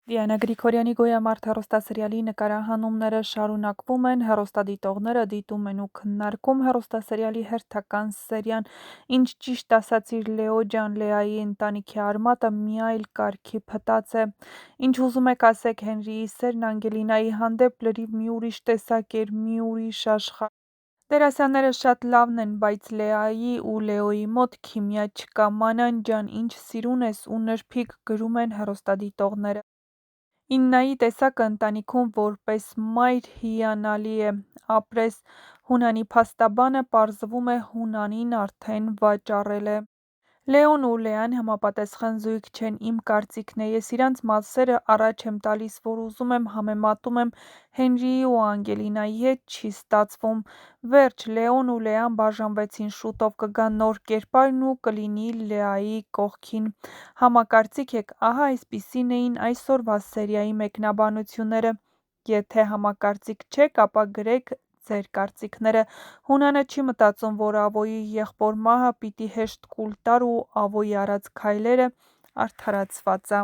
Դիանա Գրիգորյանի «Գոյամարտ» հեռուստասերիալի նկարահանումները շարունակվում են, հեռուստադիտողները դիտում են ու քննարկում հեռուստասերիալի հերթական սերիան, ինչ ճիշտ ասացիր Լեո ջան, Լեայի ընտանիքի արմատը մի այլ կարգի փտած է, ինչ ուզում եք ասեք Հենրիի սերն Անգելինայի հանդեպ լրիվ մի ուրիշ տեսակ էր, մի ուրիշ աշխարհ։ Դերասանները շատ լավն են, բայց Լեայի ու Լեոյի մոտ քիմիա չկա, Մանան ջան, ինչ սիրուն ես ու նրբիկ, գրում են հեռուստադիտողները։ Իննայի տեսակը ընտանիքում որպես մայր հիանալի է, ապրես, Հունանի փաստաբանը պարզվում է Հունանին արդեն վաճառել է։ Լեոն ու Լեան համապատասխան զույգ չեն, իմ կարծիքն է, ես իրանց մասերը առաջ եմ տալիս, որ ուզում եմ համեմատում եմ Հենրիի ու Անգելինայի հետ, չի ստացվում, վերջ, Լեոն ու Լեան բաժանվեցին, շուտով կգա նոր կերպարն ու կլինի Լեայի կողքին, համակարծիք եք, ահա այսպիսին էին այսօրվա սերիայի մեկնաբանությունները, եթե համակարծիք չեք, ապա գրեք ձեր կարծիքները, Հունանը չի մտածում, որ Ավոյի եղբոր մահը պիտի հեշտ կուլ տար ու Ավոյի արած քայլերը արդարացված ա։